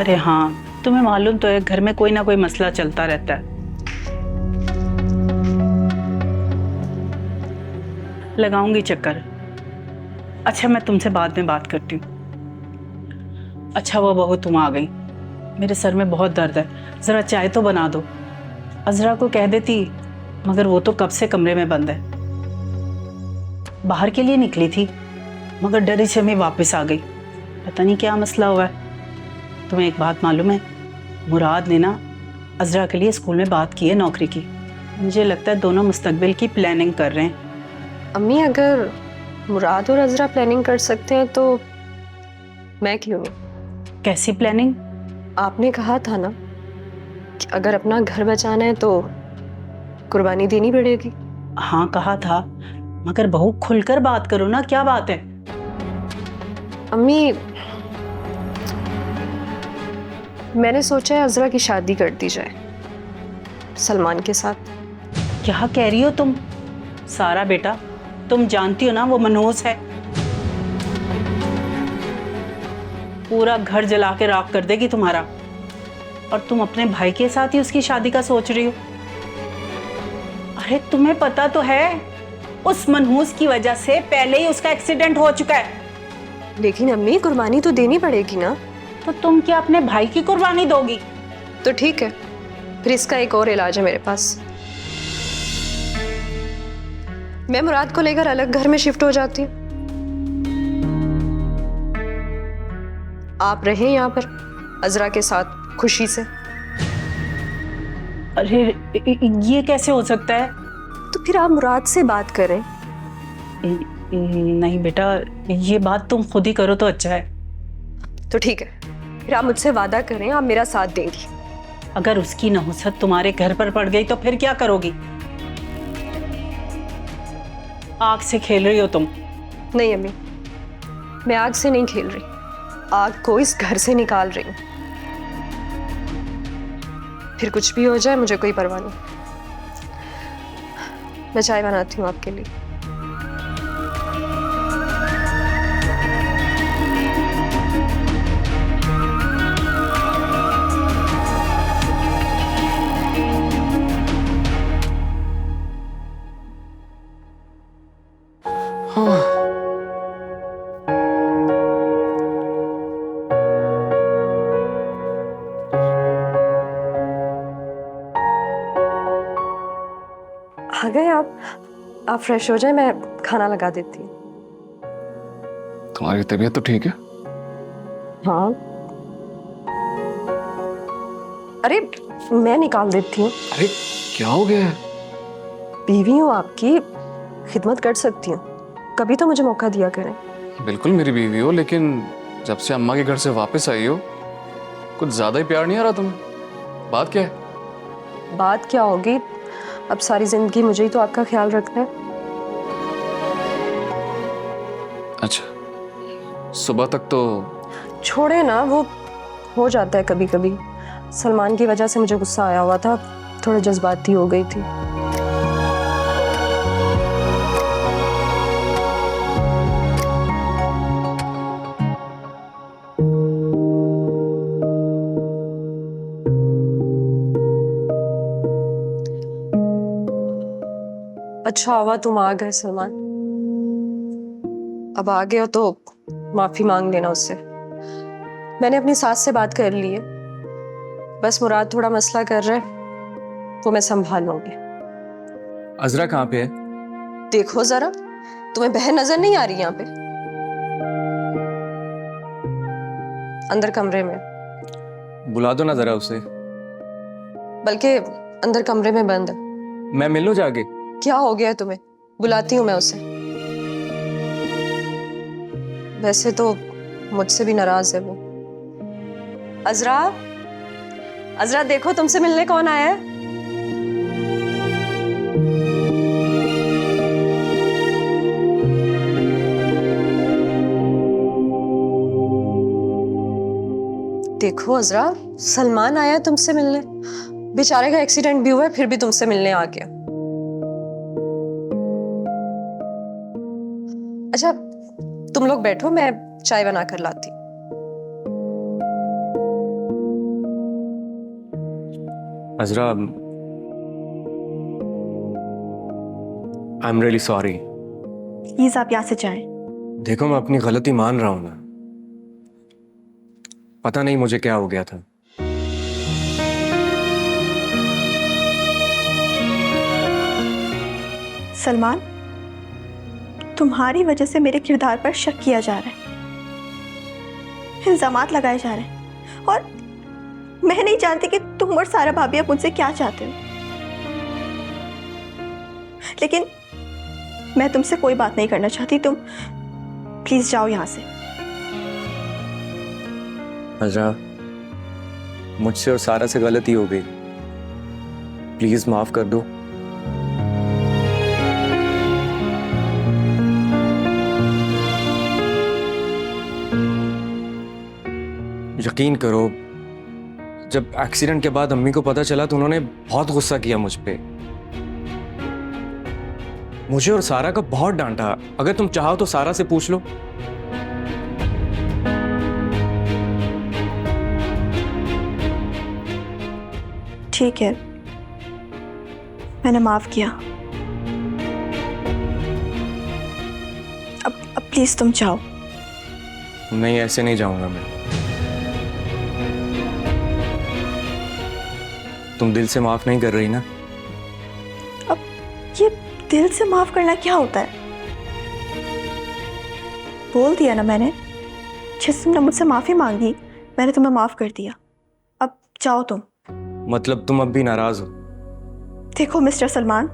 अरे हाँ, तुम्हें मालूम तो है घर में कोई ना कोई मसला चलता रहता है। लगाऊंगी चक्कर। अच्छा, मैं तुमसे बाद में बात करती हूँ। अच्छा वो बहू तुम आ गई, मेरे सर में बहुत दर्द है, जरा चाय तो बना दो। अजरा को कह देती, मगर वो तो कब से कमरे में बंद है। बाहर के लिए निकली थी, मगर डरी से मैं वापस आ गई। पता नहीं क्या मसला हुआ है। तुम्हें एक बात मालूम है, मुराद ने ना अजरा के लिए स्कूल में बात की है नौकरी की। मुझे लगता है दोनों मुस्तकबिल की प्लानिंग कर रहे हैं। अम्मी, अगर मुराद और अजरा प्लानिंग कर सकते हैं तो मैं क्यों नहीं? कैसी प्लानिंग? आपने कहा था ना कि अगर अपना घर बचाना है तो कुर्बानी देनी पड़ेगी। हाँ कहा था, मगर बहू खुलकर बात करो ना, क्या बात है? अम्मी, मैंने सोचा है अजरा की शादी कर दी जाए सलमान के साथ। क्या कह रही हो तुम? सारा बेटा, तुम जानती हो ना वो मनहूस है, पूरा घर जला के राख कर देगी तुम्हारा। और तुम अपने भाई के साथ ही उसकी शादी का सोच रही हो? अरे तुम्हें पता तो है, उस मनहूस की वजह से पहले ही उसका एक्सीडेंट हो चुका है। लेकिन अम्मी, कुर्बानी तो देनी पड़ेगी ना। तो तुम क्या अपने भाई की कुर्बानी दोगी? तो ठीक है, फिर इसका एक और इलाज है मेरे पास। मैं मुराद को लेकर अलग घर में शिफ्ट हो जाती हूँ। आप रहें यहाँ पर अजरा के साथ खुशी से। अरे ये कैसे हो सकता है? तो फिर आप मुराद से बात करें। नहीं बेटा, ये बात तुम खुद ही करो तो अच्छा है। तो ठीक है, फिर आप मुझसे वादा करें आप मेरा साथ देंगी। अगर उसकी नहुसत तुम्हारे घर पर पड़ गई तो फिर क्या करोगी? आग से खेल रही हो तुम। नहीं अम्मी, मैं आग से नहीं खेल रही, आग को इस घर से निकाल रही हूँ। फिर कुछ भी हो जाए मुझे कोई परवाह नहीं। मैं चाय बनाती हूँ आपके लिए। आ गए आप फ्रेश हो जाए, मैं खाना लगा देती हूँ। तुम्हारी तबीयत तो ठीक है? हाँ, अरे मैं निकाल देती हूँ। अरे क्या हो गया है? बीवी हूँ आपकी, खिदमत कर सकती हूँ, कभी तो मुझे मौका दिया करें। बिल्कुल मेरी बीवी हो, लेकिन जब से अम्मा के घर से वापस आई हो कुछ ज्यादा ही प्यार नहीं आ रहा तुम्हें। बात क्या है? बात क्या होगी, अब सारी जिंदगी मुझे ही तो आपका ख्याल रखना है। अच्छा, सुबह तक तो। छोड़े ना, वो हो जाता है कभी कभी। सलमान की वजह से मुझे गुस्सा आया हुआ था, थोड़ी जज्बाती हो गई थी। अच्छा हुआ तुम आ गए सलमान। अब आ गए हो तो माफी मांग लेना उससे। मैंने अपनी सास से बात कर ली है, बस मुराद थोड़ा मसला कर रहा है, वो मैं संभाल लूंगी। अजरा कहाँ पे है? देखो जरा, तुम्हें बहन नजर नहीं आ रही यहाँ पे? अंदर कमरे में, बुला दो ना जरा उसे। बल्कि अंदर कमरे में बंद है। मैं मिल लूं जाके? क्या हो गया है तुम्हें? बुलाती हूँ मैं उसे। वैसे तो मुझसे भी नाराज है वो। अजरा, अजरा देखो तुमसे मिलने कौन आया है। देखो अजरा, सलमान आया है तुमसे मिलने। बेचारे का एक्सीडेंट भी हुआ है, फिर भी तुमसे मिलने आ गया। अच्छा, तुम लोग बैठो, मैं चाय बना कर लाती। Azra, I am really sorry. Please आप यहाँ से जाएं। देखो, मैं अपनी गलती मान रहा हूं ना। पता नहीं मुझे क्या हो गया था। सलमान, तुम्हारी वजह से मेरे किरदार पर शक किया जा रहा है, इल्जामात लगाए जा रहे हैं, और मैं नहीं जानती कि तुम और सारा भाभी अब मुझसे क्या चाहते हो। लेकिन मैं तुमसे कोई बात नहीं करना चाहती। तुम प्लीज जाओ यहाँ से। अजरा, मुझसे और सारा से गलती हो गई, प्लीज माफ कर दो। यकीन करो, जब एक्सीडेंट के बाद अम्मी को पता चला तो उन्होंने बहुत गुस्सा किया मुझ पे। मुझे और सारा को बहुत डांटा। अगर तुम चाहो तो सारा से पूछ लो। ठीक है, मैंने माफ किया। अब प्लीज तुम जाओ। नहीं, ऐसे नहीं जाऊंगा मैं। तुम दिल से माफ नहीं कर रही ना? अब ये दिल से माफ करना क्या होता है? बोल दिया ना मैंने, जिस तुमने मुझसे माफी मांगी मैंने तुम्हें माफ कर दिया। अब जाओ तुम। मतलब तुम अब भी नाराज हो? देखो मिस्टर सलमान,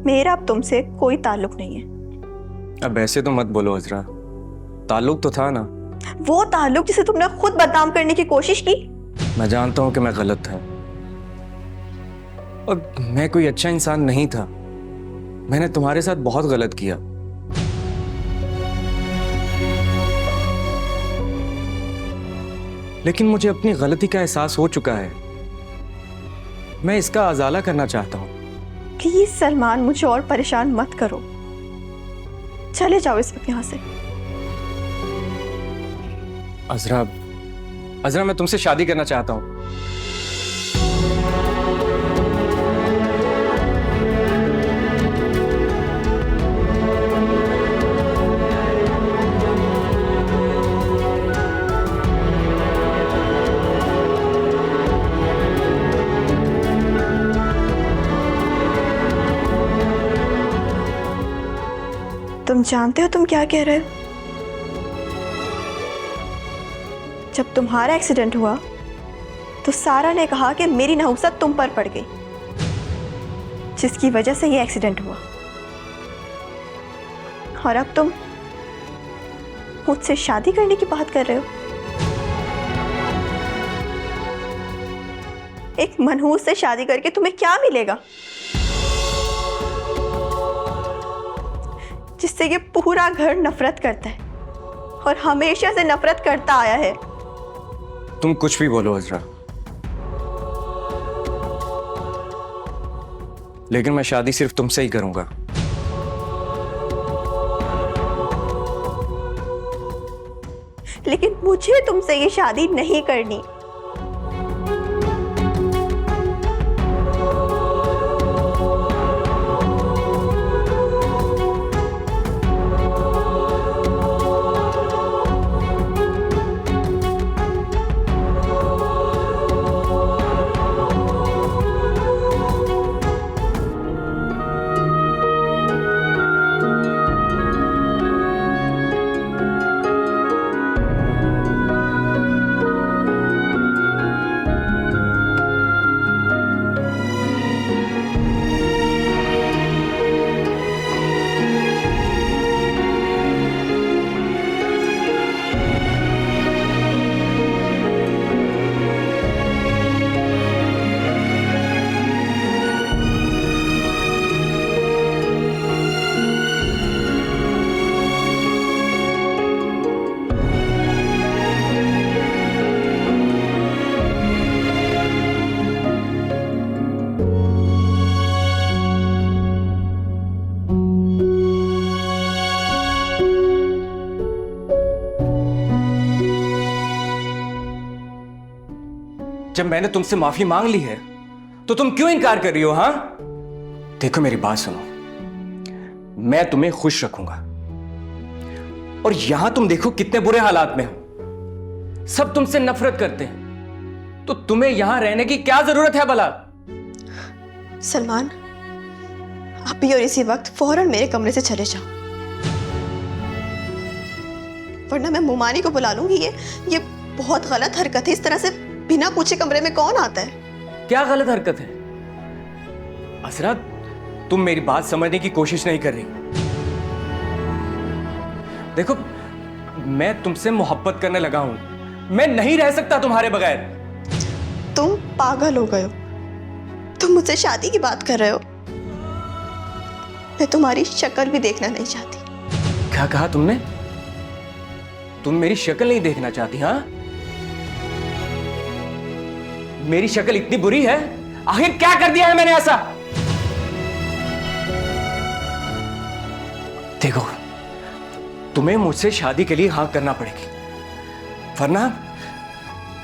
मेरा अब तुमसे कोई ताल्लुक नहीं है। अब ऐसे तो मत बोलो अजरा, ताल्लुक तो था ना। वो ताल्लुक जिसे तुमने खुद बदनाम करने की कोशिश की। मैं जानता हूं कि मैं गलत था और मैं कोई अच्छा इंसान नहीं था। मैंने तुम्हारे साथ बहुत गलत किया। लेकिन मुझे अपनी गलती का एहसास हो चुका है। मैं इसका अजाला करना चाहता हूं। प्लीज सलमान, मुझे और परेशान मत करो। चले जाओ इस वक्त यहाँ से। अजरा, अजरा, मैं तुमसे शादी करना चाहता हूं। तुम जानते हो तुम क्या कह रहे हो? जब तुम्हारा एक्सीडेंट हुआ तो सारा ने कहा कि मेरी नहुसत तुम पर पड़ गई, जिसकी वजह से ये एक्सीडेंट हुआ। और अब तुम मुझसे शादी करने की बात कर रहे हो। एक मनहूस से शादी करके तुम्हें क्या मिलेगा, जिससे ये पूरा घर नफरत करता है और हमेशा से नफरत करता आया है। तुम कुछ भी बोलो अजरा, लेकिन मैं शादी सिर्फ तुमसे ही करूंगा। लेकिन मुझे तुमसे ये शादी नहीं करनी। जब मैंने तुमसे माफी मांग ली है तो तुम क्यों इनकार कर रही हो? हाँ, देखो मेरी बात सुनो, मैं तुम्हें खुश रखूंगा। और यहां तुम देखो कितने बुरे हालात में हो, सब तुमसे नफरत करते हैं, तो तुम्हें यहां रहने की क्या जरूरत है भला? सलमान, अभी और इसी वक्त फौरन मेरे कमरे से चले जाओ, वरना मैं मुमानी को बुला लूंगी। ये बहुत गलत हरकत है। इस तरह से बिना पूछे कमरे में कौन आता है? क्या गलत हरकत है? असरा, तुम मेरी बात समझने की कोशिश नहीं कर रही। देखो, मैं तुमसे मोहब्बत करने लगा हूं, मैं नहीं रह सकता तुम्हारे बगैर। तुम पागल हो गए हो, तुम मुझसे शादी की बात कर रहे हो। मैं तुम्हारी शक्ल भी देखना नहीं चाहती। क्या कहा तुमने? तुम मेरी शक्ल नहीं देखना चाहती? हाँ, मेरी शक्ल इतनी बुरी है? आखिर क्या कर दिया है मैंने ऐसा? देखो, तुम्हें मुझसे शादी के लिए हाँ करना पड़ेगी,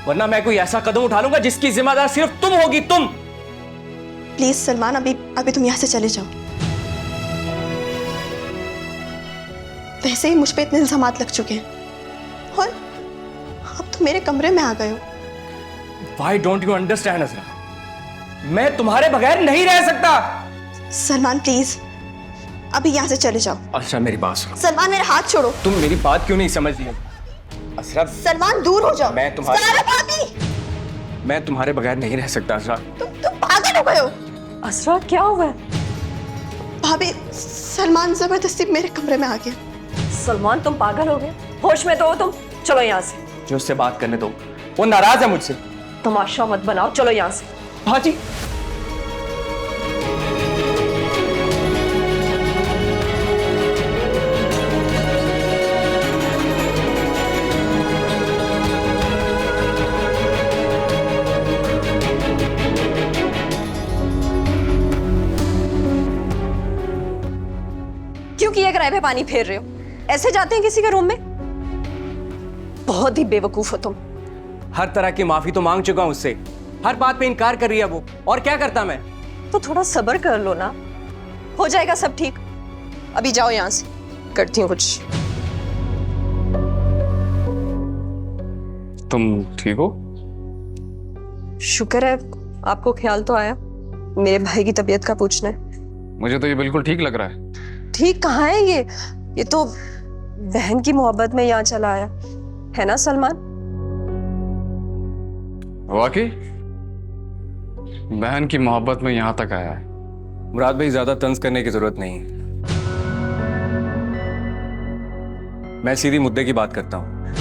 वरना मैं कोई ऐसा कदम उठा लूंगा जिसकी जिम्मेदार सिर्फ तुम होगी, तुम। प्लीज सलमान, अभी तुम यहां से चले जाओ। वैसे ही मुझ पे इतने इल्जामात लग चुके हैं और अब तुम मेरे कमरे में आ गए हो। Why don't you understand, असरा? मैं तुम्हारे बगैर नहीं रह सकता। सलमान प्लीज, अभी यहाँ से चले जाओ। अच्छा, मेरी बात सुनो। सलमान, मेरा हाथ छोड़ो। तुम मेरी बात क्यों नहीं समझ रही हो? असरा, सलमान दूर हो जाओ। मैं तुम्हारे- सारा भाभी, मैं तुम्हारे बगैर नहीं रह सकता। असरा, तुम पागल हो गए हो। असरा, क्या हुआ है? भाभी, सलमान जबरदस्ती मेरे कमरे में आ गया। सलमान, तुम पागल हो गए? होश में तो हो तुम? चलो यहाँ से। जो उससे बात करने दो, वो नाराज है मुझसे। तमाशा मत बनाओ, चलो यहाँ से। भाजी, क्यों किए किराए पे पानी फेर रहे हो? ऐसे जाते हैं किसी के रूम में? बहुत ही बेवकूफ हो तुम। हर तरह की माफी तो मांग चुका हूं उससे, हर बात पे इनकार कर रही है वो। और क्या करता मैं? तो थोड़ा सब्र कर लो ना, हो जाएगा सब ठीक। अभी जाओ यहाँ से, करती हूँ कुछ। तुम ठीक हो? शुक्र है आपको ख्याल तो आया मेरे भाई की तबीयत का पूछना है। मुझे तो ये बिल्कुल ठीक लग रहा है। ठीक कहाँ है ये तो बहन की मोहब्बत में यहाँ चला आया है ना सलमान? वाकई बहन की मोहब्बत में यहां तक आया है। मुराद भाई, ज्यादा तंज करने की जरूरत नहीं है, मैं सीधी मुद्दे की बात करता हूं।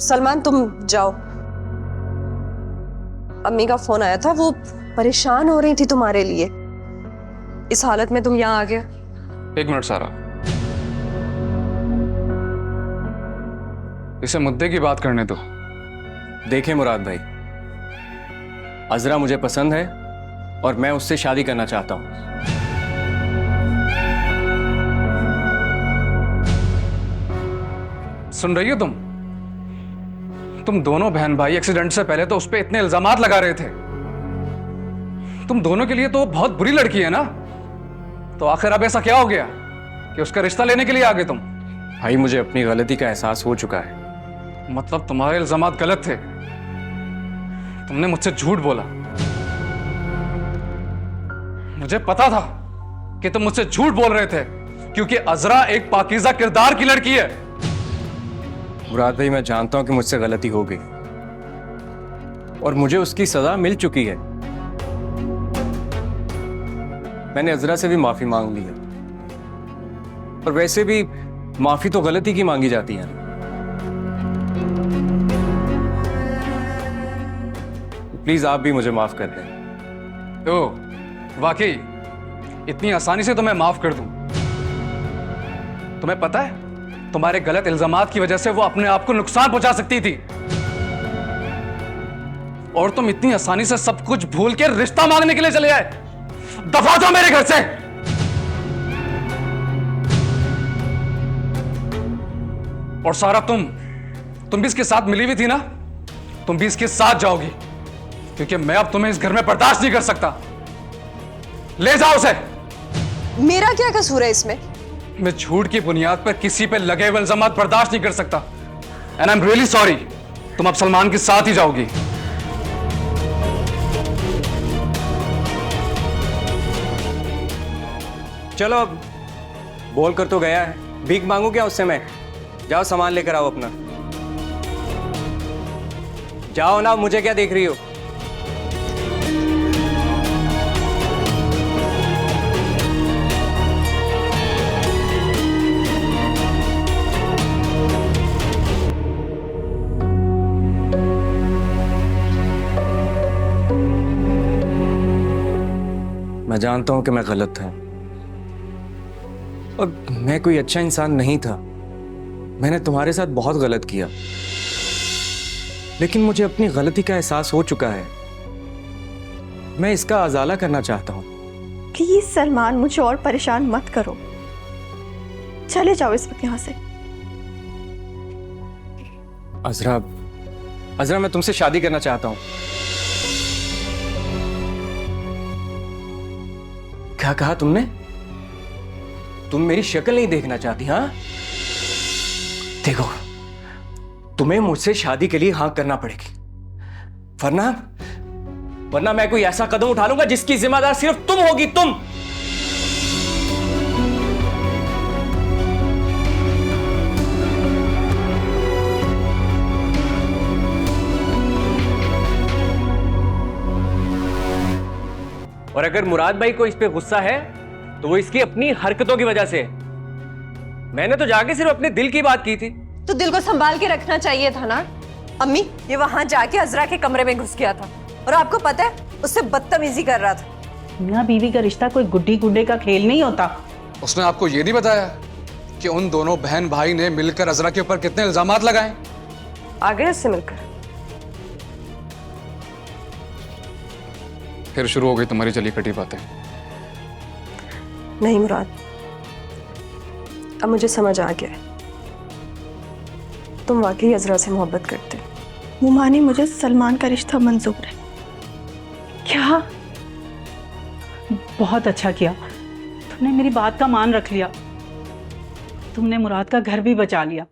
सलमान, तुम जाओ। अम्मी का फोन आया था, वो परेशान हो रही थी तुम्हारे लिए। इस हालत में तुम यहाँ आ गए। एक मिनट सारा, इसे मुद्दे की बात करने दो। देखें मुराद भाई, अजरा मुझे पसंद है और मैं उससे शादी करना चाहता हूं। सुन रही हो तुम दोनों बहन भाई एक्सीडेंट से पहले तो उस पर इतने इल्जामात लगा रहे थे। तुम दोनों के लिए तो वो बहुत बुरी लड़की है ना, तो आखिर अब ऐसा क्या हो गया कि उसका रिश्ता लेने के लिए आ गए तुम? भाई, मुझे अपनी गलती का एहसास हो चुका है। मतलब तुम्हारे इल्जामात गलत थे, तुमने मुझसे झूठ बोला। मुझे पता था कि तुम मुझसे झूठ बोल रहे थे, क्योंकि अजरा एक पाकीज़ा किरदार की लड़की है। मुराद भाई, मैं जानता हूं कि मुझसे गलती हो गई और मुझे उसकी सजा मिल चुकी है। मैंने अजरा से भी माफी मांग ली है, और वैसे भी माफी तो गलती की मांगी जाती है। प्लीज आप भी मुझे माफ कर दें। तो वाकई इतनी आसानी से तो मैं माफ कर दूं? तुम्हें पता है तुम्हारे गलत इल्जामात की वजह से वो अपने आप को नुकसान पहुंचा सकती थी, और तुम इतनी आसानी से सब कुछ भूल के रिश्ता मांगने के लिए चले आए। दफा दो मेरे घर से। और सारा तुम भी इसके साथ मिली हुई थी ना, तुम भी इसके साथ जाओगी, क्योंकि मैं अब तुम्हें इस घर में बर्दाश्त नहीं कर सकता। ले जाओ उसे। मेरा क्या कसूर है इसमें? मैं झूठ की बुनियाद पर किसी पे लगे हुए इल्जामात बर्दाश्त नहीं कर सकता। And I am really sorry, तुम अब सलमान के साथ ही जाओगी। चलो अब बोल कर तो गया है, भीख मांगू क्या उससे मैं? जाओ सामान लेकर आओ अपना। जाओ ना, मुझे क्या देख रही हो? मैं जानता हूं कि मैं गलत था और मैं कोई अच्छा इंसान नहीं था। मैंने तुम्हारे साथ बहुत गलत किया, लेकिन मुझे अपनी गलती का एहसास हो चुका है। मैं इसका अजाला करना चाहता हूं। प्लीज सलमान, मुझे और परेशान मत करो। चले जाओ इस वक्त यहाँ से। अजरा, अजरा, मैं तुमसे शादी करना चाहता हूं। क्या कहा तुमने? तुम मेरी शक्ल नहीं देखना चाहती? हाँ, देखो, तुम्हें मुझसे शादी के लिए हाँ करना पड़ेगी, वरना मैं कोई ऐसा कदम उठा लूंगा जिसकी जिम्मेदार सिर्फ तुम होगी, तुम। और अगर मुराद भाई को इस पे गुस्सा है तो वो इसकी अपनी हरकतों की वजह से। मैंने तो जाके सिर्फ अपने दिल की बात की थी। तो दिल को संभाल के रखना चाहिए था ना। अम्मी, ये वहां जाके अजरा के कमरे में घुस गया था और आपको पता है उससे बदतमीजी कर रहा था। मियाँ बीवी का रिश्ता कोई गुड्डी गुड्डे का खेल नहीं होता। उसने आपको ये नहीं बताया कि उन दोनों बहन भाई ने मिलकर अजरा के ऊपर कितने इल्जामात लगाए? आ गए उससे मिलकर। फिर शुरू हो गई तुम्हारी जली कटी बातें। नहीं मुराद, अब मुझे समझ आ गया है, तुम वाकई अजरा से मोहब्बत करते हो। मुमानी, मुझे सलमान का रिश्ता मंजूर है। क्या? बहुत अच्छा किया, तुमने मेरी बात का मान रख लिया। तुमने मुराद का घर भी बचा लिया।